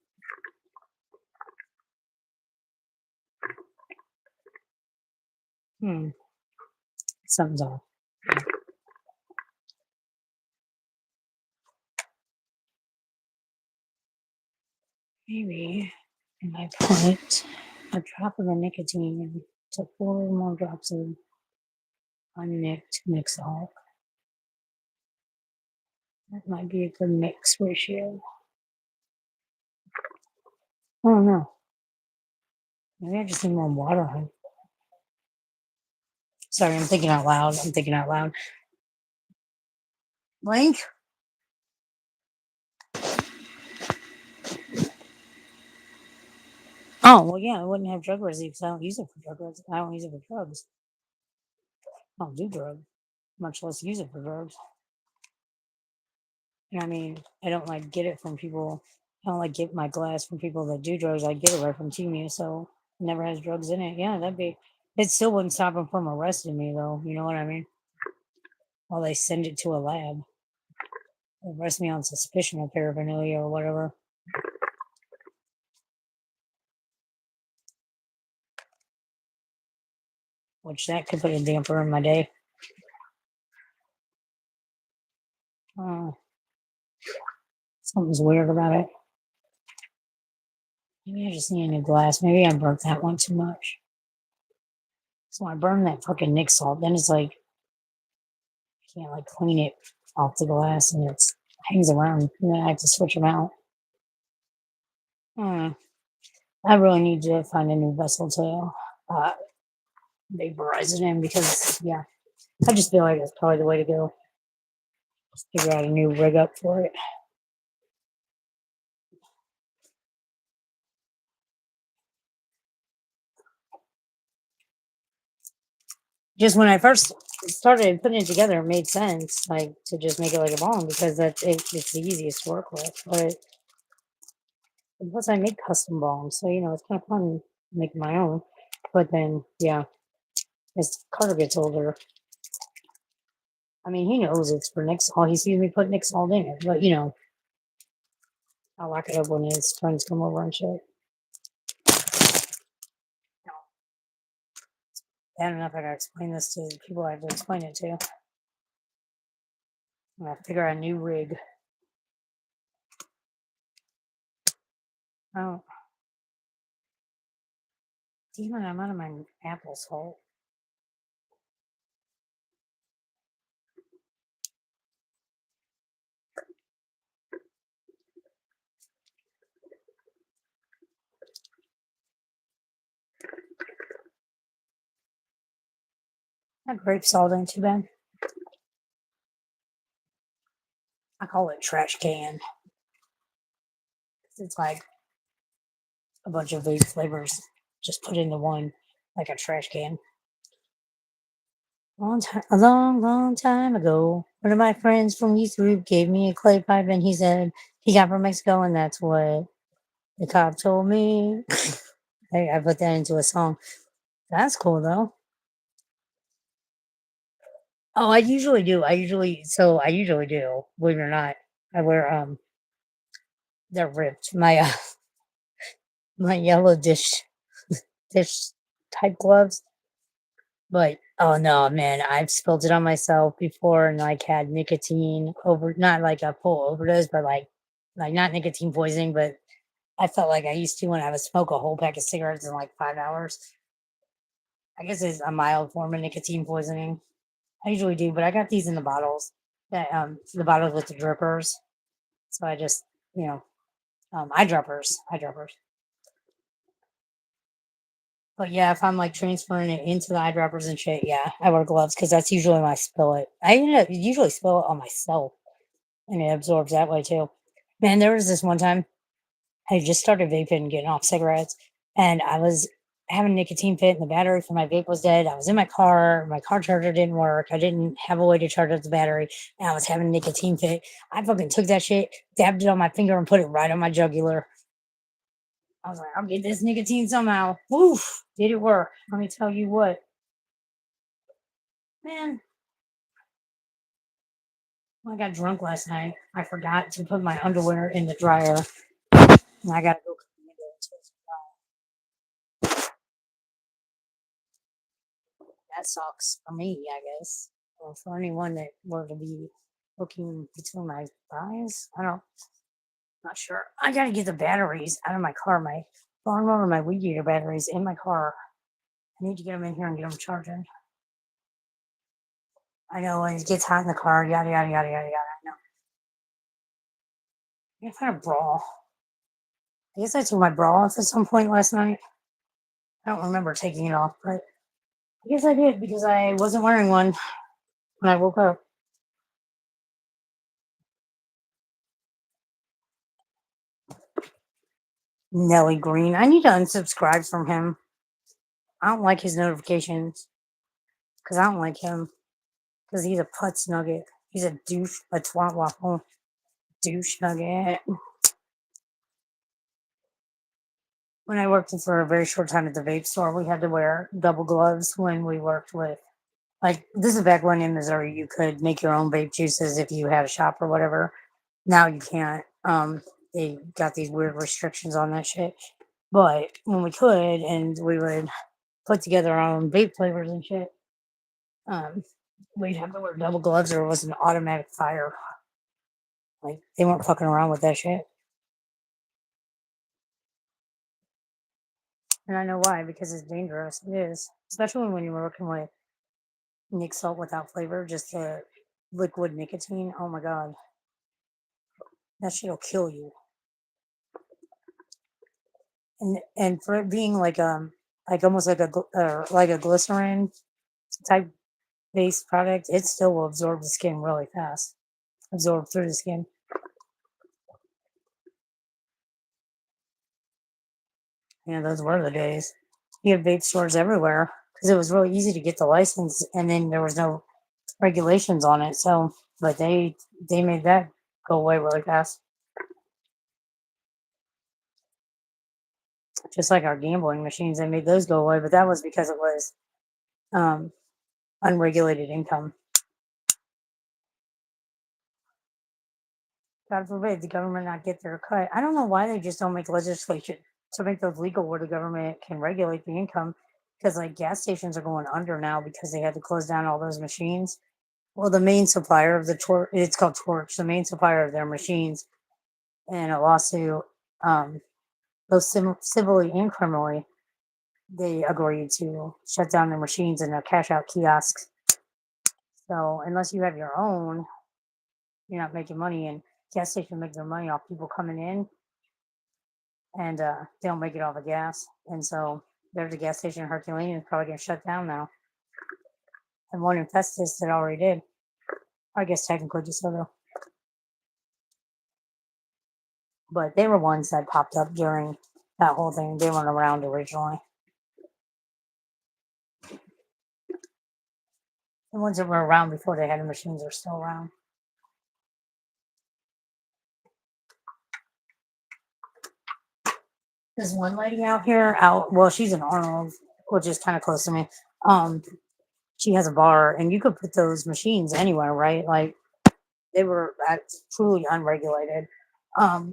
Something's off. Maybe if I put a drop of the nicotine to 4 more drops of unnicked mix salt. That might be a good mix ratio. I don't know. Maybe I just need more water on. Sorry, I'm thinking out loud. Blink. Oh, well, yeah, I wouldn't have drug residue because I don't use it for drug residue. I don't use it for drugs. I don't do drugs, much less use it for drugs. And I mean, I don't like get it from people. I don't like get my glass from people that do drugs. I get it right from Timu, so it never has drugs in it. Yeah, it still wouldn't stop them from arresting me, though. You know what I mean? While they send it to a lab, arrest me on suspicion of paraphernalia or whatever. Which that could put a damper in my day. Something's weird about it. Maybe I just need a new glass. Maybe I burnt that one too much. So I burn that fucking Nick salt. Then it's like, you can't like clean it off the glass and it hangs around. And then I have to switch them out. I really need to find a new vessel to vaporize it in because, yeah, I just feel like that's probably the way to go. Just figure out a new rig up for it. Just when I first started putting it together, it made sense, like to just make it like a bomb because it's the easiest to work with. But plus, I make custom bombs, so it's kind of fun making my own. But then, yeah, as Carter gets older, I mean, he knows it's for Nick salt. He sees me put Nick salt in it, but I'll lock it up when his friends come over and shit. Bad enough I gotta explain this to the people I have to explain it to. I'm gonna figure out a new rig. Oh, demon, I'm out of my apple salt. That grape salt ain't too bad. I call it trash can. It's like a bunch of vape flavors just put into one, like a trash can. A long time ago, one of my friends from youth group gave me a clay pipe, and he said he got from Mexico, and that's what the cop told me. I put that into a song. That's cool though. Oh, I usually do. I usually do. Believe it or not, I wear they're ripped. My my yellow dish type gloves. But oh no, man, I've spilled it on myself before and like had nicotine over, not like a full overdose, but like not nicotine poisoning, but I felt like I used to when I would smoke a whole pack of cigarettes in like 5 hours. I guess it's a mild form of nicotine poisoning. I usually do, but I got these in the bottles that the bottles with the drippers. So I just, you know, eyedroppers. But yeah, if I'm like transferring it into the eyedroppers and shit, yeah, I wear gloves because that's usually when I spill it. I usually spill it on myself and it absorbs that way too. Man, there was this one time I just started vaping and getting off cigarettes, and I was having a nicotine fit, and the battery for my vape was dead. I was in my car charger didn't work. I didn't have a way to charge up the battery, and I was having a nicotine fit. I fucking took that shit, dabbed it on my finger, and put it right on my jugular. I was like, I'll get this nicotine somehow. Woof, did it work? Let me tell you what, man. When I got drunk last night, I forgot to put my underwear in the dryer, and I got to go. That sucks for me, I guess. Or for anyone that were to be looking between my thighs. Not sure. I gotta get the batteries out of my car. My lawnmower, my weed eater batteries in my car. I need to get them in here and get them charging. I know when it gets hot in the car, yada yada yada yada yada. I know. I gotta find a bra. I guess I took my bra off at some point last night. I don't remember taking it off, but I guess I did because I wasn't wearing one when I woke up. Nelly Green. I need to unsubscribe from him. I don't like his notifications because I don't like him because he's a putz nugget. He's a douche, a twat waffle, douche nugget. When I worked for a very short time at the vape store, we had to wear double gloves when we worked with, like, this is back when in Missouri you could make your own vape juices if you had a shop or whatever. Now you can't. They got these weird restrictions on that shit. But when we could, and we would put together our own vape flavors and shit, um, we'd have to wear double gloves or it was an automatic fire. Like, they weren't fucking around with that shit. And I know why, because it's dangerous. It is. Especially when you're working with Nick Salt without flavor, just the liquid nicotine. Oh my god. That shit'll kill you. And for it being like almost like a glycerin type based product, it still will absorb the skin really fast. Absorb through the skin. Yeah, those were the days. You had vape stores everywhere because it was really easy to get the license, and then there was no regulations on it. So, but they made that go away really fast. Just like our gambling machines, they made those go away, but that was because it was um, unregulated income. God forbid the government not get their cut. I don't know why they just don't make legislation to make those legal where the government can regulate the income. Because like gas stations are going under now because they had to close down all those machines. Well, the main supplier of the torch, it's called Torch, the main supplier of their machines, in a lawsuit, um, both civilly and criminally, they agreed to shut down their machines and their cash out kiosks. So unless you have your own, you're not making money. And gas stations make their money off people coming in, and they don't make it off of gas. And so there's a gas station in Herculaneum is probably going to shut down now. And one in Festus that already did. I guess technically DeSoto. But they were ones that popped up during that whole thing. They weren't around originally. The ones that were around before they had the machines are still around. There's one lady out here, well, she's in Arnold, which is kind of close to me. She has a bar, and you could put those machines anywhere, right? Like they were truly unregulated. And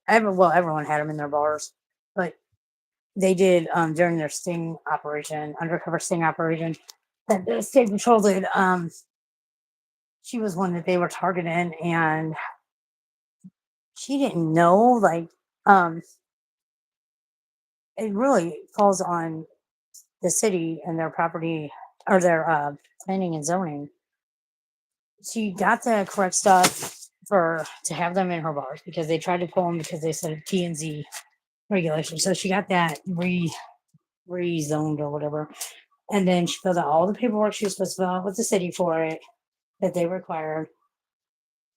everyone had them in their bars, but they did during their sting operation, undercover sting operation that the state patrol did. She was one that they were targeting, and she didn't know. Like, it really falls on the city and their property or their planning and zoning. She got the correct stuff to have them in her bars because they tried to pull them because they said T&Z regulation. So she got that rezoned or whatever. And then she filled out all the paperwork she was supposed to fill out with the city for it that they required.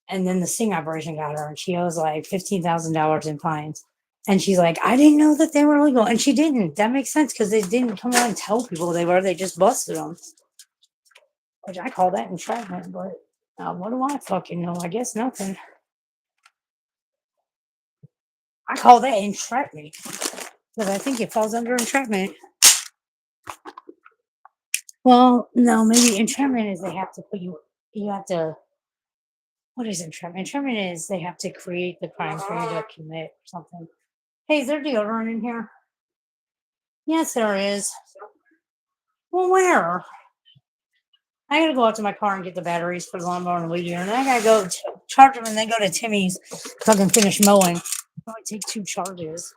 And then the sting operation got her, and she owes like $15,000 in fines. And she's like, I didn't know that they were illegal. And she didn't. That makes sense because they didn't come out and tell people they were. They just busted them. Which I call that entrapment. But what do I fucking know? I guess nothing. I call that entrapment because I think it falls under entrapment. Well, no, maybe entrapment is they have to put you have to, what is entrapment? Entrapment is they have to create the crime for you to commit or something. Hey, is there deodorant in here? Yes, there is. Well, where? I gotta go out to my car and get the batteries for the lawnmower and weed eater, and then I gotta go charge them and then go to Timmy's so I can finish mowing. Probably take 2 charges.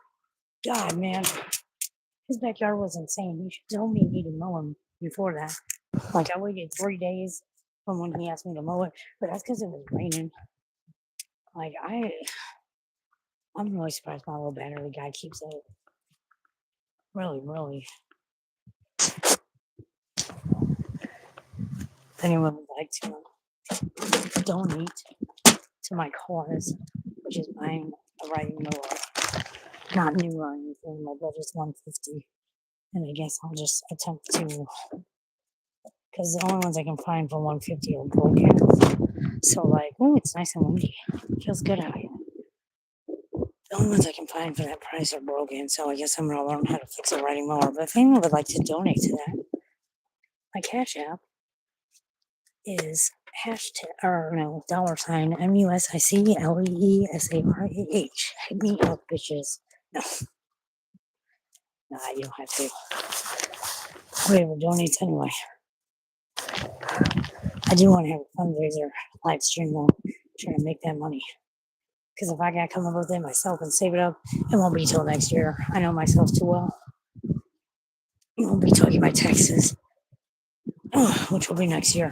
God, man. His backyard was insane. He told me he needed mowing before that. Like, I waited 3 days from when he asked me to mow it, but that's because it was raining. Like, I'm really surprised my little battery guy keeps it. Really, really. If anyone would like to donate to my cause, which is buying a riding mower, not new or anything, my budget's $150, and I guess I'll just attempt to, because the only ones I can find for $150 are broken. So like, oh, it's nice and windy. Feels good out here. The only ones I can find for that price are broken, so I guess I'm gonna learn how to fix a riding mower. But if anyone would like to donate to that, my Cash App is $$ MUSICLEESARAH. Hit me up, bitches. No, you don't have to. Whoever donates anyway. I do want to have a fundraiser live stream though, trying to make that money. Because if I gotta come up with it myself and save it up, it won't be till next year. I know myself too well. It won't be till I get my taxes, which will be next year.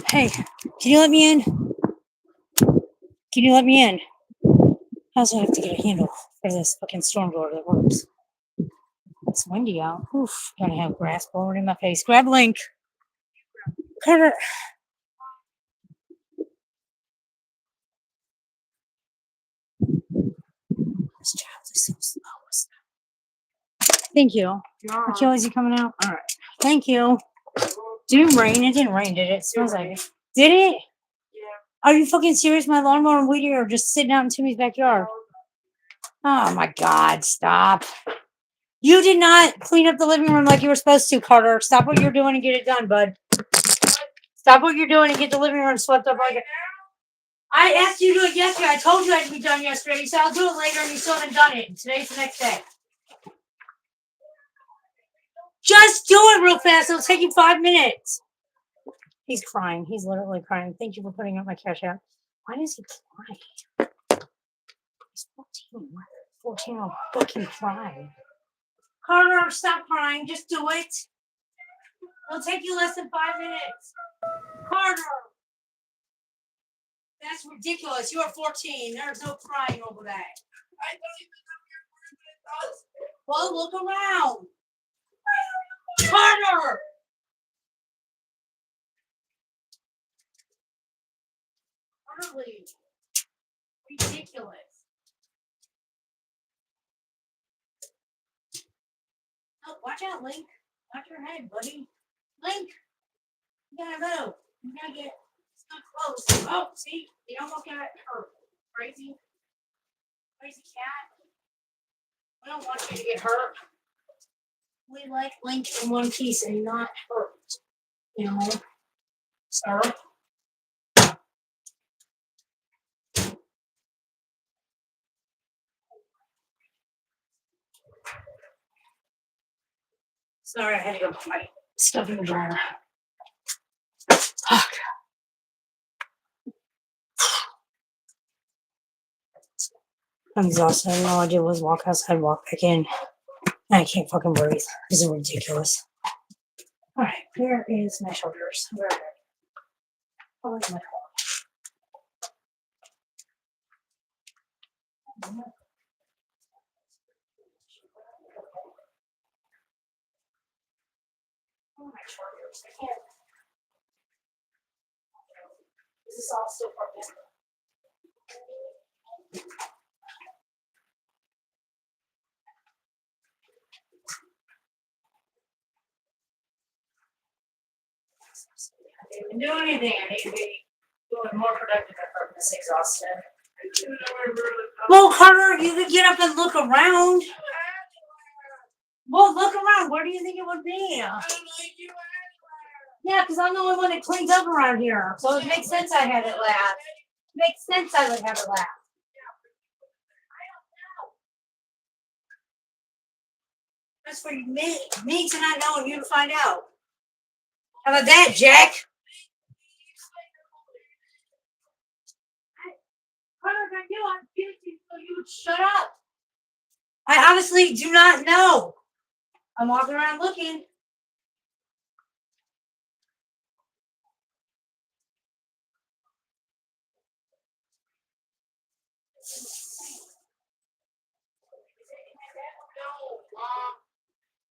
Hey, can you let me in? Can you let me in? I also have to get a handle for this fucking storm door that works. It's windy out. Oof, gonna have grass blowing in my face. Grab Link. Carter. This child is so slow. Thank you. Achilles, you coming out? All right. Thank you. Did it rain? It didn't rain, did it? It smells like it. Did it? Yeah. Are you fucking serious? My lawnmower and weed eater are just sitting out in Timmy's backyard. Oh my God, stop. You did not clean up the living room like you were supposed to, Carter. Stop what you're doing and get it done, bud. Stop what you're doing and get the living room swept up like it. I asked you to do it yesterday. I told you it had to be done yesterday. You said I'll do it later, and you still haven't done it. And today's the next day. Just do it real fast. It'll take you 5 minutes. He's crying. He's literally crying. Thank you for putting up my cash app. Why does he cry? He's 14. 14 will fucking cry. Carter, stop crying. Just do it. It'll take you less than 5 minutes. Carter. That's ridiculous. You are 14. There's no crying over that. I don't even know where it does. Well, look around. Carter! Utterly ridiculous. Oh, watch out, Link. Watch your head, buddy. Link! You gotta go. You gotta get stuck close. Oh, see? You don't look at her. Crazy. Crazy cat. We don't want you to get hurt. We like Link in one piece and not hurt. You know? So. Sorry, I had to go put my stuff in the dryer. Fuck. I'm exhausted. All I did was walk outside, walk back in. And I can't fucking breathe. This is ridiculous. Alright, where is my shoulders? Where are they? Oh, my Oh, my shoulders. I can't. Is this all still broken? I didn't do anything. I need to be doing more productive effort. This exhausted. Well, Carter, you could get up and look around. Well, look around. Where do you think it would be? Yeah, because I'm the only one that cleans up around here. So it makes sense I had it last. Makes sense I would have it last. That's for me to not know and you to find out. How about that, Jack? I'm guilty, so you would shut up. I honestly do not know. I'm walking around looking.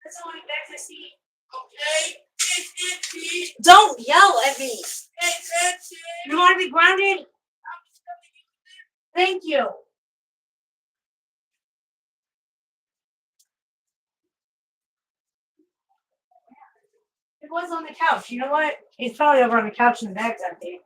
That's the only back I see. Okay. Don't yell at me. You want to be grounded? Thank you. It was on the couch. You know what? He's probably over on the couch in the bag's empty.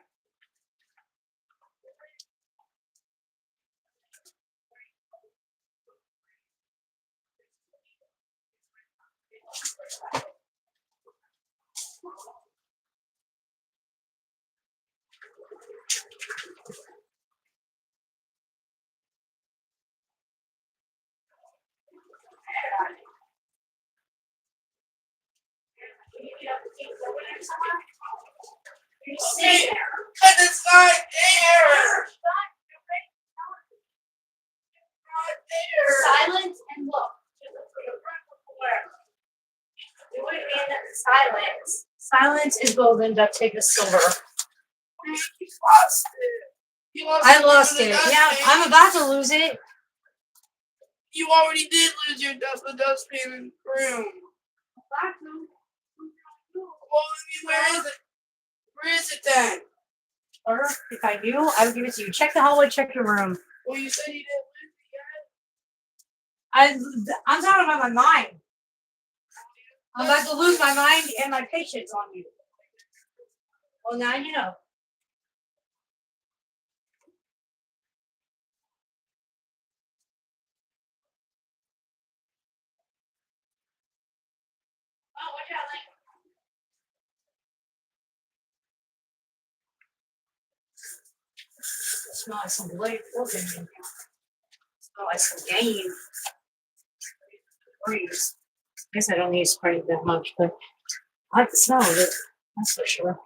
Stay there. Because it's not there. Silence and look. Do it in silence. Silence is golden. Duct tape is silver. You lost it. I lost it. Yeah, I'm about to lose it. You already did lose your dustpan and broom. Well, where is it? Where is it then? Or if I do, I would give it to you. Check the hallway, check your room. Well, you said you didn't lose it yet. I'm talking about my mind. I'm about to lose my mind and my patience on you. Well, now you know. Oh, watch out, Link. Smell like some delayed cooking. Smell like some game. Breeze. I guess I don't need to spray it that much, but I like the smell of it. That's for sure.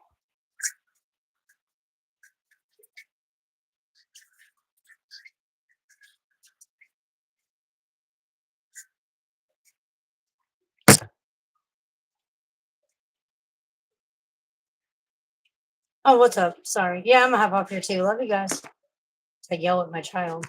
Oh, what's up? Sorry. Yeah, I'm gonna hop up here too. Love you guys. I yell at my child.